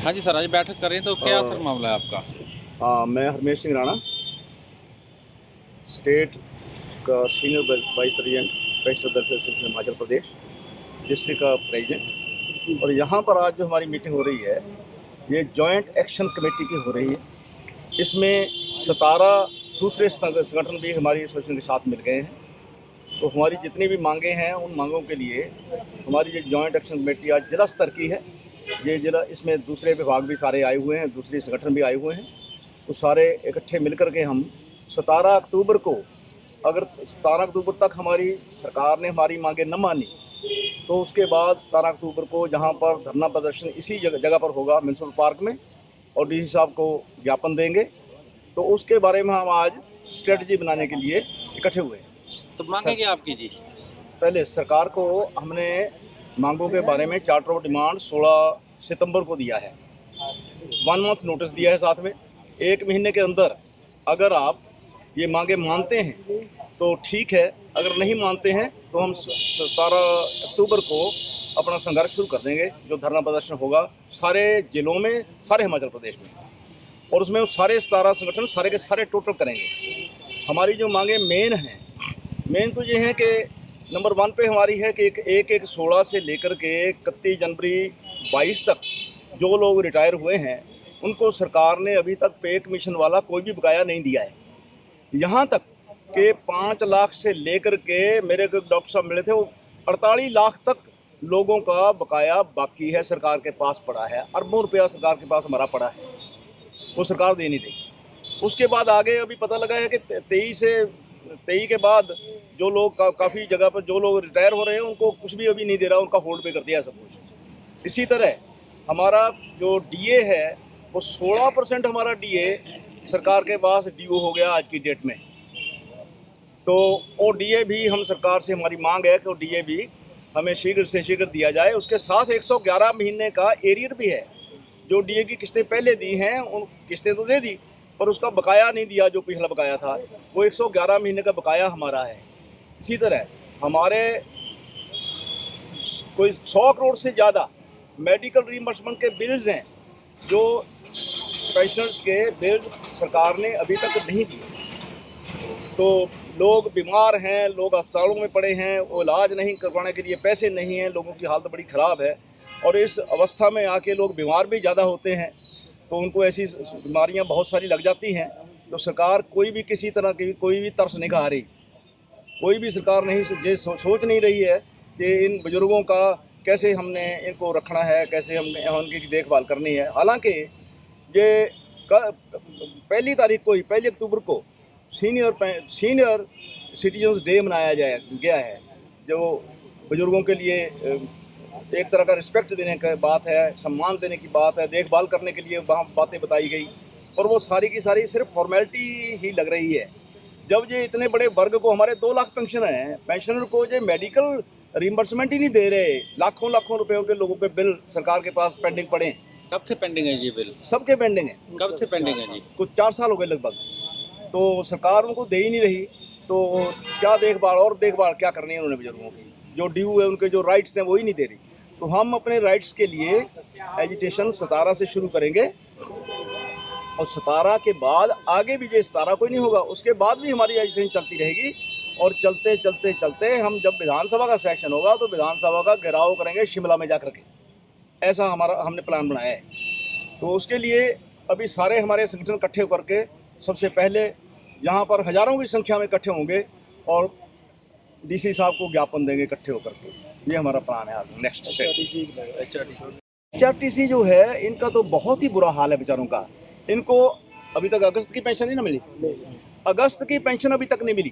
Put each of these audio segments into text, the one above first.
हाँ जी सर, आज बैठक कर रहे हैं तो क्या सर मामला है आपका? हाँ, मैं हरमेश सिंह राणा, स्टेट का senior vice president pensioner welfare association Himachal Pradesh district का प्रेसिडेंट। और यहाँ पर आज जो हमारी मीटिंग हो रही है, ये जॉइंट एक्शन कमेटी की हो रही है। इसमें 17 दूसरे संगठन भी हमारी एसोसिएशन के साथ मिल गए हैं। तो हमारी जितनी भी मांगे हैं, उन मांगों के लिए हमारी ये जॉइंट एक्शन कमेटी आज जिला स्तर की है। ये जिला, इसमें दूसरे विभाग भी सारे आए हुए हैं, दूसरे संगठन भी आए हुए हैं। तो सारे इकट्ठे मिलकर के हम 17 अक्टूबर को, अगर 17 अक्टूबर तक हमारी सरकार ने हमारी मांगे न मानी, तो उसके बाद 17 अक्टूबर को जहाँ पर धरना प्रदर्शन इसी जगह पर होगा, म्यूनसिपल पार्क में, और डीसी साहब को ज्ञापन देंगे। तो उसके बारे में हम आज स्ट्रेटजी बनाने के लिए इकट्ठे हुए हैं। तो मांगे क्या आपकी जी? पहले सरकार को हमने मांगों के बारे में चार्टर ऑफ डिमांड 16 सितंबर को दिया है। 1 मंथ नोटिस दिया है, साथ में 1 महीने के अंदर अगर आप ये मांगे मानते हैं तो ठीक है, अगर नहीं मानते हैं तो हम 17 अक्टूबर को अपना संघर्ष शुरू कर देंगे, जो धरना प्रदर्शन होगा सारे जिलों में, सारे हिमाचल प्रदेश में। और उसमें वो सारे 17 संगठन सारे के सारे टोटल करेंगे। हमारी जो मांगे मेन हैं, मेन तो ये है कि नंबर 1 पे हमारी है कि 1/1/16 से लेकर के 31 जनवरी 22 तक जो लोग रिटायर हुए हैं, उनको सरकार ने अभी तक पे कमीशन वाला कोई भी बकाया नहीं दिया है। यहाँ तक कि 5 लाख से लेकर के, मेरे को डॉक्टर साहब मिले थे, वो 48 लाख तक लोगों का बकाया बाकी है, सरकार के पास पड़ा है। अरबों रुपया सरकार के पास हमारा पड़ा है, वो सरकार दे नहीं रही। उसके बाद आगे अभी पता लगा है कि 23 के बाद जो लोग काफ़ी जगह पर जो लोग रिटायर हो रहे हैं, उनको कुछ भी अभी नहीं दे रहा, उनका होल्ड पे कर दिया सब कुछ। इसी तरह हमारा जो डीए है, वो 16% हमारा डीए सरकार के पास ड्यू हो गया आज की डेट में। तो वो डीए भी हम, सरकार से हमारी मांग है कि वो डीए भी हमें शीघ्र से शीघ्र दिया जाए। उसके साथ 111 महीने का एरियर भी है। जो डीए की किस्तें पहले दी हैं, उन किस्तें तो दे दी, पर उसका बकाया नहीं दिया, जो पिछला बकाया था, वो 111 महीने का बकाया हमारा है। इसी तरह हमारे कोई 100 करोड़ से ज़्यादा मेडिकल रीइंबर्समेंट के बिल्स हैं, जो पेंशनर्स के बिल सरकार ने अभी तक नहीं दिए। तो लोग बीमार हैं, लोग अस्पतालों में पड़े हैं, वो इलाज नहीं करवाने के लिए पैसे नहीं हैं, लोगों की हालत बड़ी ख़राब है। और इस अवस्था में आके लोग बीमार भी ज़्यादा होते हैं, तो उनको ऐसी बीमारियां बहुत सारी लग जाती हैं। तो सरकार कोई भी किसी तरह की कोई भी तरस नहीं खा रही, कोई भी सरकार नहीं ये सोच नहीं रही है कि इन बुज़ुर्गों का कैसे हमने इनको रखना है, कैसे हमने उनकी देखभाल करनी है। हालांकि ये पहली तारीख को ही, 1 अक्टूबर को सीनियर सिटीजन्स डे मनाया गया है, जो बुज़ुर्गों के लिए एक तरह का रिस्पेक्ट देने की बात है, सम्मान देने की बात है, देखभाल करने के लिए वहाँ बातें बताई गई। और वो सारी की सारी सिर्फ फॉर्मेलिटी ही लग रही है। जब ये इतने बड़े वर्ग को, हमारे 2 लाख पेंशन हैं, पेंशनर को जो मेडिकल रिइंबर्समेंट ही नहीं दे रहे, लाखों लाखों रुपयों के लोगों के बिल सरकार के पास पेंडिंग पड़े हैं। कब से पेंडिंग है ये बिल? सबके पेंडिंग है। कब से पेंडिंग है जी? कुछ 4 साल हो गए लगभग। तो सरकार उनको दे ही नहीं रही, तो क्या देखभाल क्या करनी है उन्होंने बुजुर्गों की? जो ड्यू है, उनके जो राइट्स हैं, वो ही नहीं दे रही। तो हम अपने राइट्स के लिए एजिटेशन 17 से शुरू करेंगे, और 17 के बाद आगे भी, ये 17 कोई नहीं होगा, उसके बाद भी हमारी एजिटेशन चलती रहेगी। और चलते चलते चलते हम, जब विधानसभा का सेशन होगा, तो विधानसभा का घेराव करेंगे शिमला में जाकर के। ऐसा हमने प्लान बनाया है। तो उसके लिए अभी सारे हमारे संगठन इकट्ठे होकर के सबसे पहले यहाँ पर हज़ारों की संख्या में इकट्ठे होंगे और डीसी साहब को ज्ञापन देंगे इकट्ठे होकर के। ये हमारा प्लान है। आगे नेक्स्ट HRTC जो है, इनका तो बहुत ही बुरा हाल है बेचारों का। इनको अभी तक अगस्त की पेंशन ही ना मिली, अगस्त की पेंशन अभी तक नहीं मिली,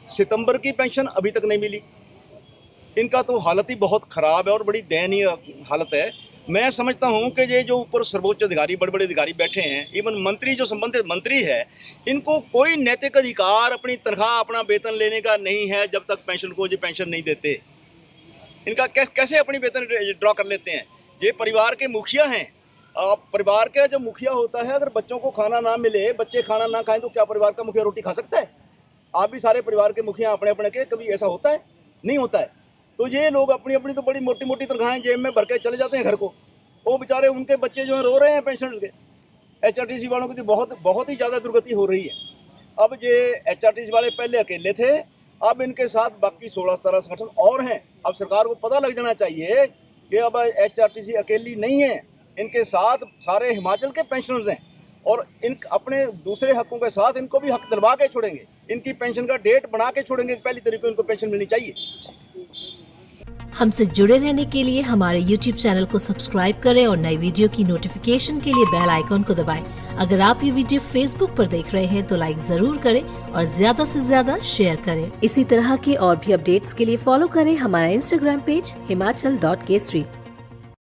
सितंबर की पेंशन अभी तक नहीं मिली। इनका तो हालत ही बहुत ख़राब है और बड़ी दयनीय हालत है। मैं समझता हूं कि ये जो ऊपर सर्वोच्च अधिकारी, बड़े बड़े अधिकारी बैठे हैं, इवन मंत्री, जो संबंधित मंत्री है, इनको कोई नैतिक अधिकार अपनी तनख्वाह, अपना वेतन लेने का नहीं है जब तक पेंशन को ये पेंशन नहीं देते। इनका कैसे अपनी वेतन ड्रॉ कर लेते हैं? ये परिवार के मुखिया हैं। परिवार का जो मुखिया होता है, अगर बच्चों को खाना ना मिले, बच्चे खाना ना खाएं, तो क्या परिवार का मुखिया रोटी खा सकता है? आप भी सारे परिवार के मुखिया अपने अपने के, कभी ऐसा होता है? नहीं होता है। तो ये लोग अपनी अपनी तो बड़ी मोटी मोटी तनख्वाहें जेब में भर के चले जाते हैं घर को, वो बेचारे उनके बच्चे जो है रो रहे हैं पेंशनर्स के। HRTC वालों की तो बहुत ही ज़्यादा दुर्गति हो रही है। अब ये HRTC वाले पहले अकेले थे, अब इनके साथ बाकी 16-17 संगठन और हैं। अब सरकार को पता लग जाना चाहिए कि अब HRTC अकेली नहीं है, इनके साथ सारे हिमाचल के पेंशनर्स हैं और इन अपने दूसरे हकों के साथ इनको भी हक दिलवा के छोड़ेंगे। इनकी पेंशन का डेट बना के छोड़ेंगे, पहली तारीख को इनको पेंशन मिलनी चाहिए। हमसे जुड़े रहने के लिए हमारे YouTube चैनल को सब्सक्राइब करें और नई वीडियो की नोटिफिकेशन के लिए बेल आइकॉन को दबाएं। अगर आप ये वीडियो Facebook पर देख रहे हैं तो लाइक जरूर करें और ज्यादा से ज्यादा शेयर करें। इसी तरह के और भी अपडेट्स के लिए फॉलो करें हमारा Instagram पेज himachal.kesari।